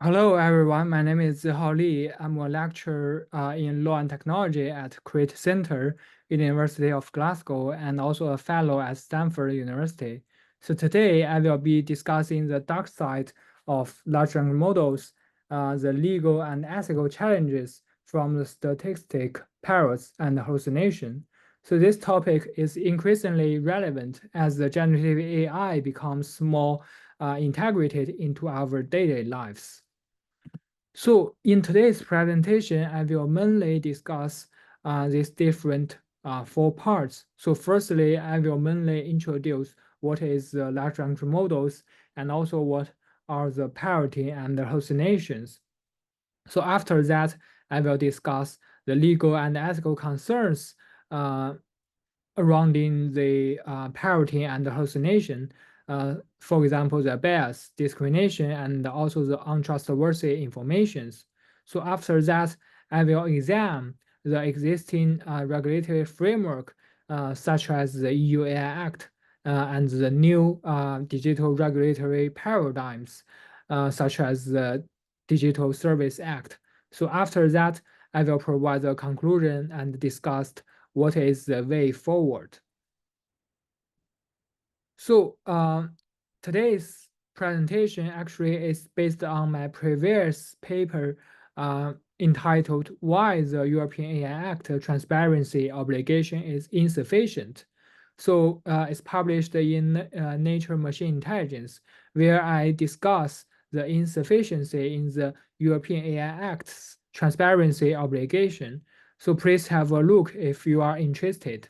Hello, everyone. My name is Zihao Li. I'm a lecturer in law and technology at Create Center in the University of Glasgow and also a fellow at Stanford University. So today I will be discussing the dark side of large language models, the legal and ethical challenges from the Stochastic, Parrots, and hallucination. So this topic is increasingly relevant as the generative AI becomes more integrated into our daily lives. So in today's presentation, I will mainly discuss these different four parts. So firstly, I will mainly introduce what is the large language models and also what are the parity and the hallucinations. So after that, I will discuss the legal and ethical concerns uh, surrounding the parity and the hallucination. For example, the bias, discrimination, and also the untrustworthy informations. So after that, I will examine the existing regulatory framework, such as the EU AI Act and the new digital regulatory paradigms, such as the Digital Service Act. So after that, I will provide a conclusion and discuss what is the way forward. So today's presentation actually is based on my previous paper entitled Why the European AI Act Transparency Obligation is Insufficient. So it's published in Nature Machine Intelligence, where I discuss the insufficiency in the European AI Act's transparency obligation. So please have a look if you are interested.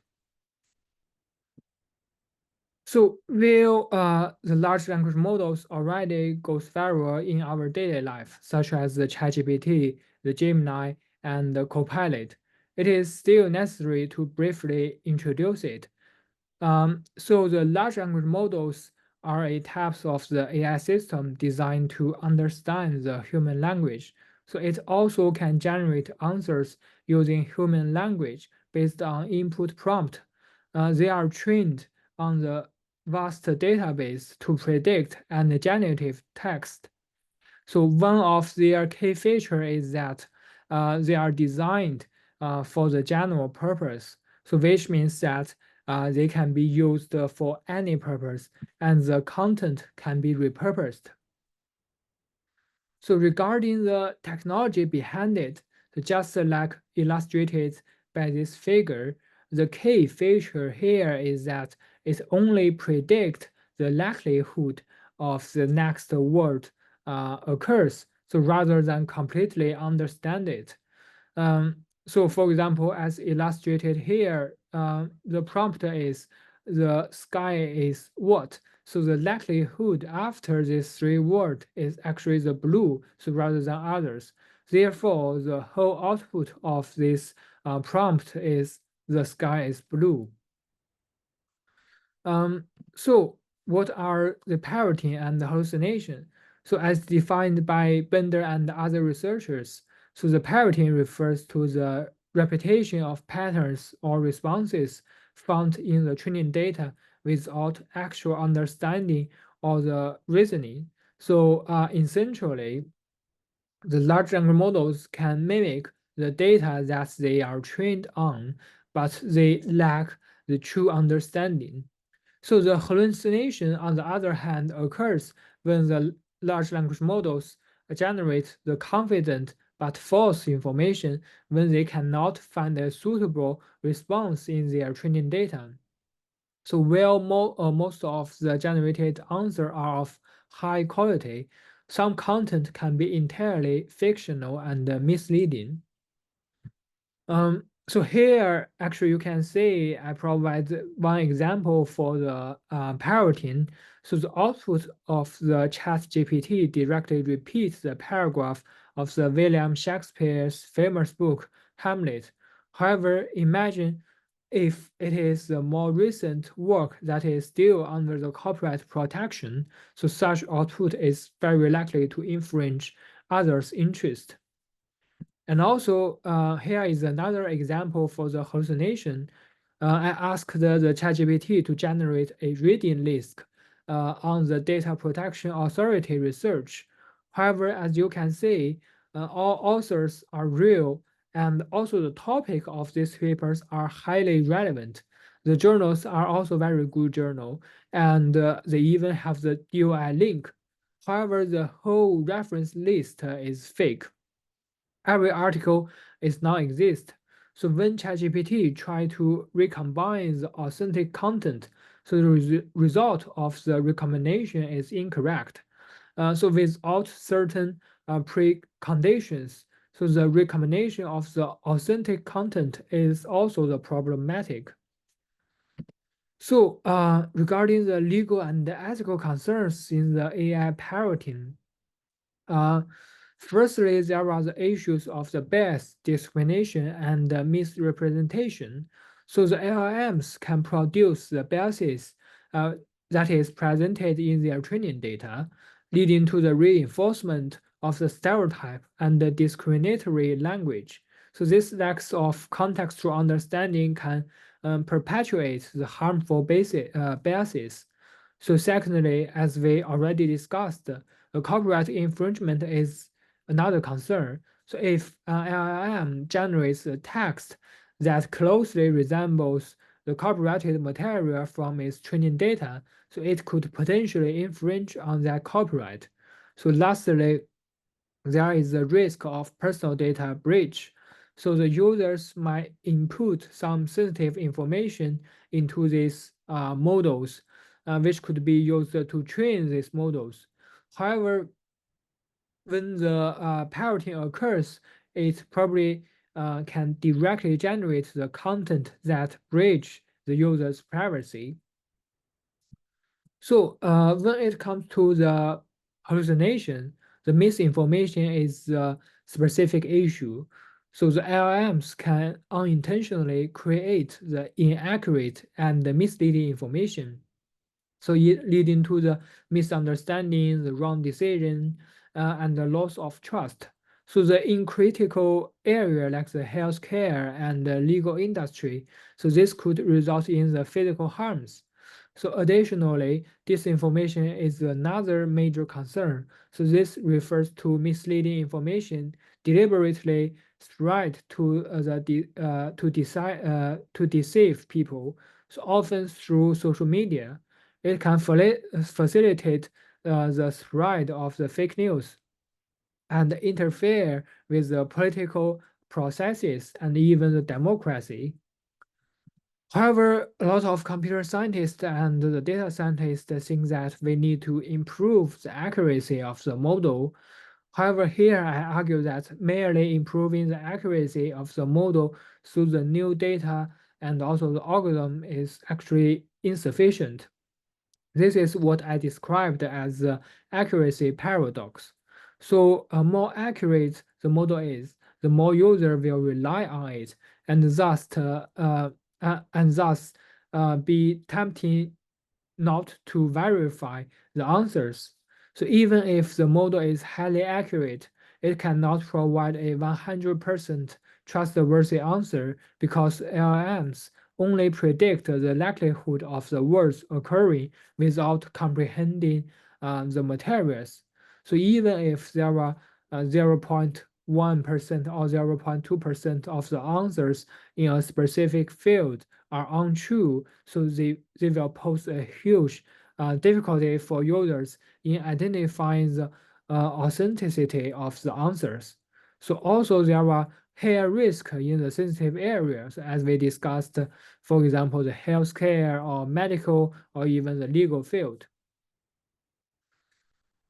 So will the large language models already goes viral in our daily life, such as the ChatGPT, the Gemini, and the Copilot? It is still necessary to briefly introduce it. So the large language models are a types of the AI system designed to understand the human language. So it also can generate answers using human language based on input prompt. They are trained on the vast database to predict and generative text. So one of their key feature is that they are designed for the general purpose. So which means that they can be used for any purpose and the content can be repurposed. So regarding the technology behind it, so just like illustrated by this figure, the key feature here is that it only predicts the likelihood of the next word occurs, so rather than completely understand it. So for example, as illustrated here, the prompt is the sky is what? So the likelihood after this three word is actually the blue, so rather than others. Therefore, the whole output of this prompt is the sky is blue. So what are the parroting and the hallucination? So as defined by Bender and other researchers, so the parroting refers to the repetition of patterns or responses found in the training data without actual understanding or the reasoning. So essentially, the large language models can mimic the data that they are trained on, but they lack the true understanding. So the hallucination, on the other hand, occurs when the large language models generate the confident but false information when they cannot find a suitable response in their training data. So while most of the generated answers are of high quality, some content can be entirely fictional and misleading. So here, actually, you can see I provide one example for the parroting. So the output of the chat GPT directly repeats the paragraph of the William Shakespeare's famous book, Hamlet. However, imagine if it is a more recent work that is still under the copyright protection, so such output is very likely to infringe others' interest. And also, here is another example for the hallucination. I asked the ChatGPT to generate a reading list on the Data Protection Authority research. However, as you can see, all authors are real, and also the topic of these papers are highly relevant. The journals are also very good journal, and they even have the DOI link. However, the whole reference list is fake. Every article is non-exist. So when ChatGPT try to recombine the authentic content, so the result of the recombination is incorrect. So without certain preconditions, so the recombination of the authentic content is also the problematic. So regarding the legal and ethical concerns in the AI parroting, uh, firstly, there are the issues of the bias, discrimination, and misrepresentation. So the LLMs can produce the biases that is presented in their training data, leading to the reinforcement of the stereotype and the discriminatory language. So this lack of contextual understanding can perpetuate the harmful biases. So secondly, as we already discussed, copyright infringement is another concern. So if an LLM generates a text that closely resembles the copyrighted material from its training data, so it could potentially infringe on that copyright. So lastly, there is a risk of personal data breach. So the users might input some sensitive information into these models, which could be used to train these models. However, when the parroting occurs, it probably can directly generate the content that breach the user's privacy. So when it comes to the hallucination, the misinformation is a specific issue. So the LLMs can unintentionally create the inaccurate and the misleading information, so leading to the misunderstanding, the wrong decision, and the loss of trust. So the in critical area like the healthcare and the legal industry, so this could result in the physical harms. So additionally, disinformation is another major concern. So this refers to misleading information deliberately spread to to deceive people, so often through social media. It can facilitate the spread of the fake news and interfere with the political processes and even the democracy. However, a lot of computer scientists and the data scientists think that we need to improve the accuracy of the model. However, here I argue that merely improving the accuracy of the model through the new data and also the algorithm is actually insufficient. This is what I described as the accuracy paradox. So, more accurate the model is, the more user will rely on it, and thus be tempting not to verify the answers. So even if the model is highly accurate, it cannot provide a 100% trustworthy answer because LLMs only predict the likelihood of the words occurring without comprehending the materials. So even if there are 0.1% or 0.2% of the answers in a specific field are untrue, so they will pose a huge difficulty for users in identifying the authenticity of the answers. So also there are higher risk in the sensitive areas, as we discussed, for example, the healthcare or medical or even the legal field.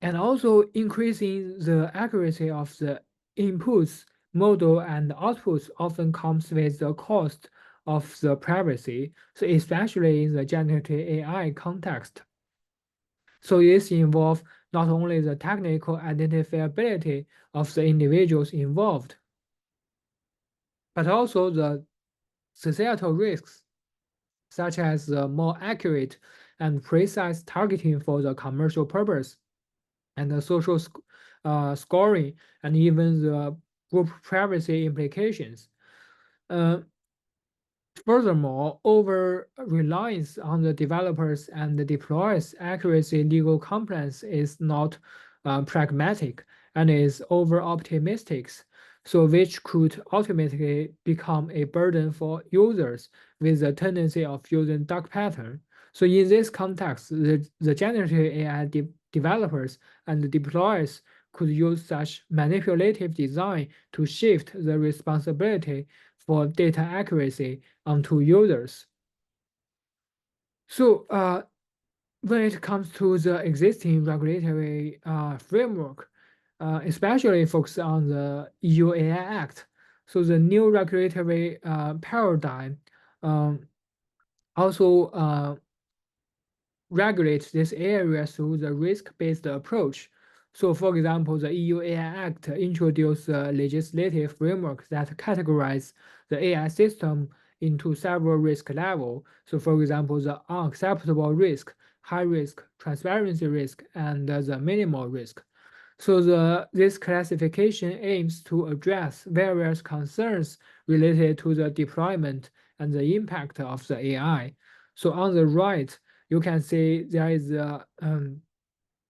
And also increasing the accuracy of the inputs, model, and outputs often comes with the cost of the privacy, so especially in the generative AI context. So this involves not only the technical identifiability of the individuals involved, but also the societal risks, such as the more accurate and precise targeting for the commercial purpose, and the social scoring, and even the group privacy implications. Uh, Furthermore, over reliance on the developers and the deployers' accuracy legal compliance is not pragmatic and is over optimistic, so which could ultimately become a burden for users with a tendency of using dark pattern. So in this context, the generative AI developers and deployers could use such manipulative design to shift the responsibility for data accuracy onto users. So when it comes to the existing regulatory framework, especially focused on the EU AI Act, so the new regulatory paradigm um, also regulate this area through the risk-based approach. So, for example, the EU AI Act introduced a legislative framework that categorizes the AI system into several risk levels. So, for example, the unacceptable risk, high risk, transparency risk, and the minimal risk. So this classification aims to address various concerns related to the deployment and the impact of the AI. So on the right, you can see there is a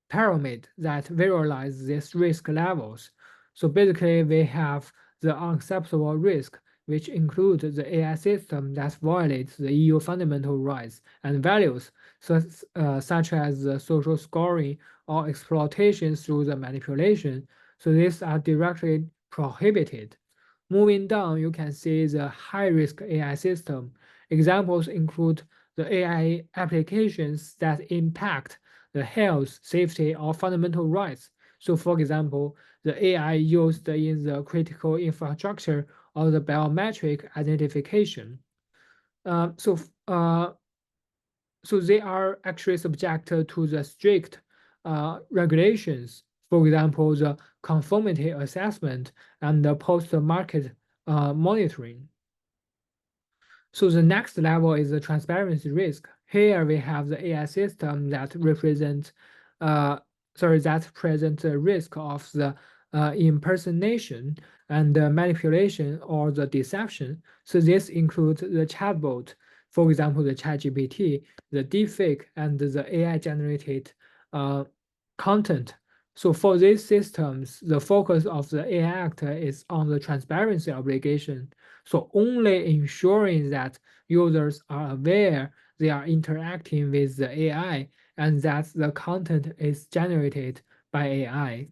pyramid that visualizes these risk levels. So basically, we have the unacceptable risk, which includes the AI system that violates the EU fundamental rights and values, such as the social scoring or exploitation through the manipulation. So these are directly prohibited. Moving down, you can see the high-risk AI system. Examples include the AI applications that impact the health, safety, or fundamental rights. So, for example, the AI used in the critical infrastructure or the biometric identification. Uh, so, uh, so they are actually subject to the strict regulations. For example, the conformity assessment and the post-market monitoring. So the next level is the transparency risk. Here we have the AI system that represents, uh, that presents the risk of the impersonation and the manipulation or the deception. So this includes the chatbot, for example, the ChatGPT, the deepfake, and the AI-generated uh, content. So for these systems, the focus of the AI Act is on the transparency obligation, so only ensuring that users are aware they are interacting with the AI and that the content is generated by AI.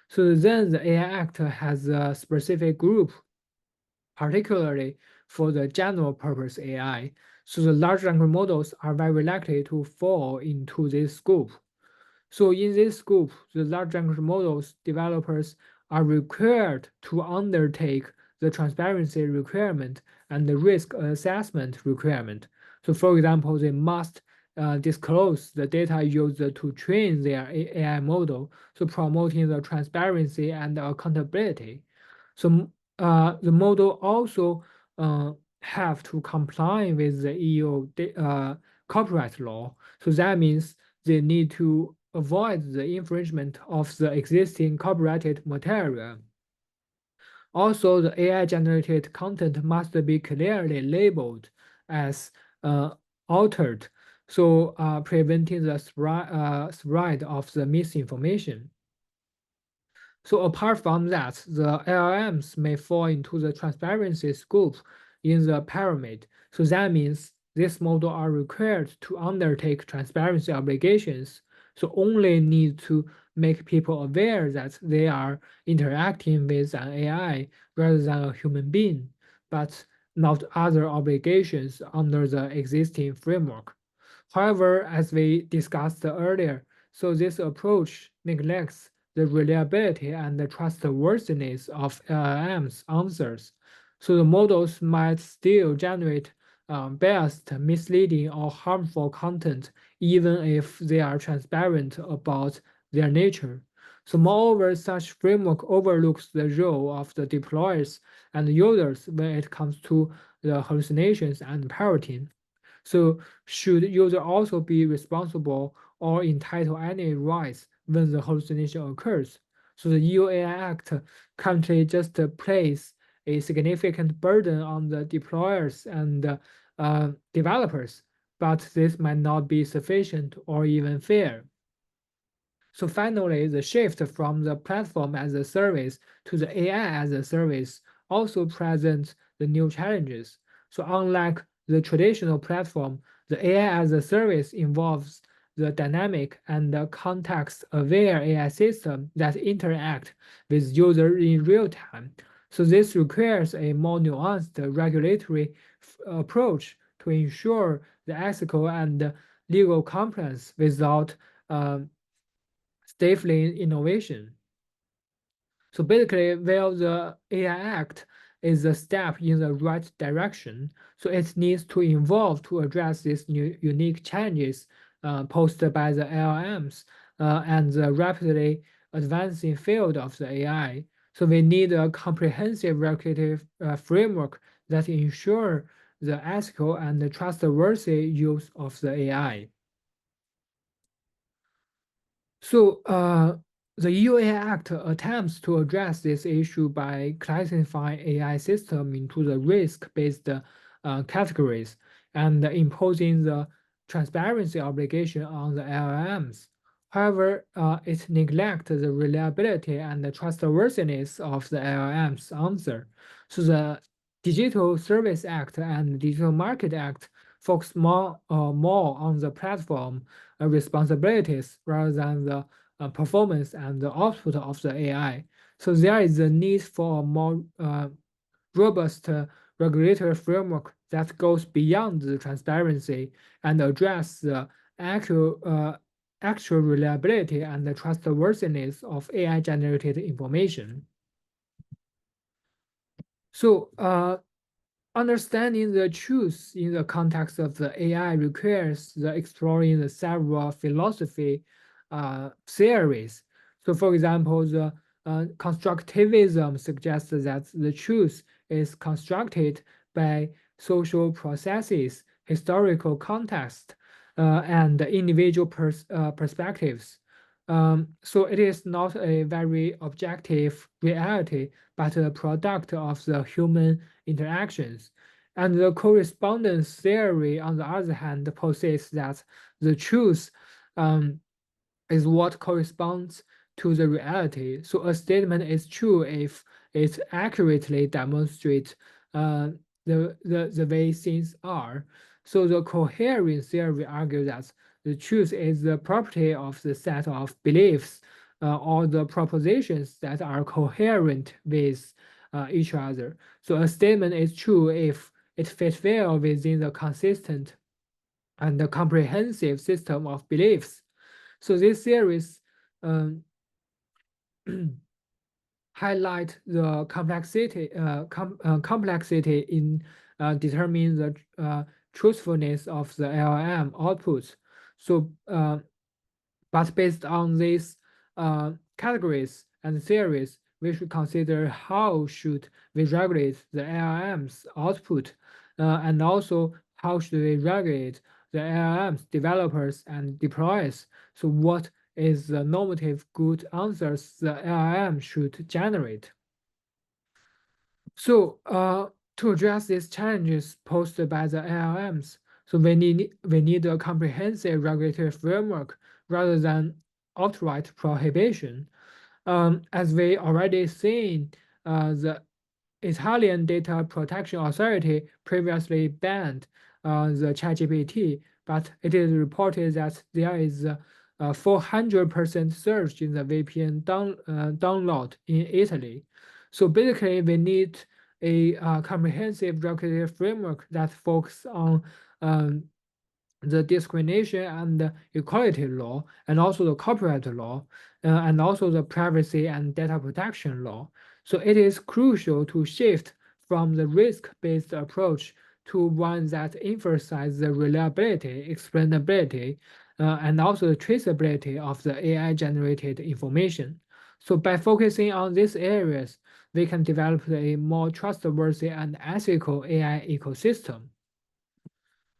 So then the AI Act has a specific group, particularly for the general purpose AI. So the large language models are very likely to fall into this scope. So in this scope, the large language models developers are required to undertake the transparency requirement and the risk assessment requirement. So for example, they must disclose the data used to train their AI model, so promoting the transparency and accountability. So the model also have to comply with the EU copyright law. So that means they need to avoid the infringement of the existing copyrighted material. Also, the AI-generated content must be clearly labeled as altered, so preventing the spread of the misinformation. So apart from that, the LLMs may fall into the transparency scope in the pyramid. So that means this model are required to undertake transparency obligations. So only need to make people aware that they are interacting with an AI rather than a human being, but not other obligations under the existing framework. However, as we discussed earlier, so this approach neglects the reliability and the trustworthiness of LLM's answers. So the models might still generate biased, misleading, or harmful content, even if they are transparent about their nature. So moreover, such framework overlooks the role of the deployers and users when it comes to the hallucinations and parroting. So should user also be responsible or entitle any rights when the hallucination occurs? So the EU AI Act currently just places a significant burden on the deployers and developers, but this might not be sufficient or even fair. So finally, the shift from the platform as a service to the AI as a service also presents the new challenges. So unlike the traditional platform, the AI as a service involves the dynamic and the context-aware AI system that interact with users in real time. So this requires a more nuanced regulatory approach to ensure the ethical and legal compliance without stifling innovation. So basically, while the AI Act is a step in the right direction, so it needs to evolve to address these new unique challenges posed by the LLMs and the rapidly advancing field of the AI. So we need a comprehensive regulatory framework that ensure the ethical and trustworthy use of the AI. So the EU AI Act attempts to address this issue by classifying AI system into the risk-based categories and imposing the transparency obligation on the LLMs. However, it neglects the reliability and the trustworthiness of the LLM's answer. So the Digital Service Act and Digital Market Act focus more on the platform responsibilities rather than the performance and the output of the AI. So there is a need for a more robust regulatory framework that goes beyond the transparency and address the actual reliability and the trustworthiness of AI-generated information. So understanding the truth in the context of the AI requires the exploring the several philosophy theories. So for example, the constructivism suggests that the truth is constructed by social processes, historical context, and individual perspectives. So it is not a very objective reality, but a product of the human interactions. And the correspondence theory, on the other hand, posits that the truth is what corresponds to the reality. So a statement is true if it accurately demonstrates the way things are. So the coherence theory argues that the truth is the property of the set of beliefs or the propositions that are coherent with each other. So a statement is true if it fits well within the consistent and the comprehensive system of beliefs. So this series highlight the complexity in determining the truthfulness of the LLM outputs. So, but based on these categories and theories, we should consider how should we regulate the LLM's output, and also how should we regulate the LLM's developers and deployers. So what is the normative good answers the LLM should generate? So to address these challenges posed by the LLMs, so we need a comprehensive regulatory framework rather than outright prohibition. As we already seen, the Italian Data Protection Authority previously banned the ChatGPT, but it is reported that there is a 400% surge in the VPN download in Italy. So basically, we need a comprehensive regulatory framework that focuses on the discrimination and equality law, and also the copyright law, and also the privacy and data protection law. So it is crucial to shift from the risk-based approach to one that emphasizes the reliability, explainability, and also the traceability of the AI-generated information. So by focusing on these areas, we can develop a more trustworthy and ethical AI ecosystem.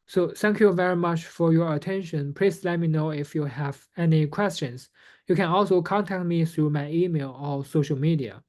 So thank you very much for your attention. Please let me know if you have any questions. You can also contact me through my email or social media.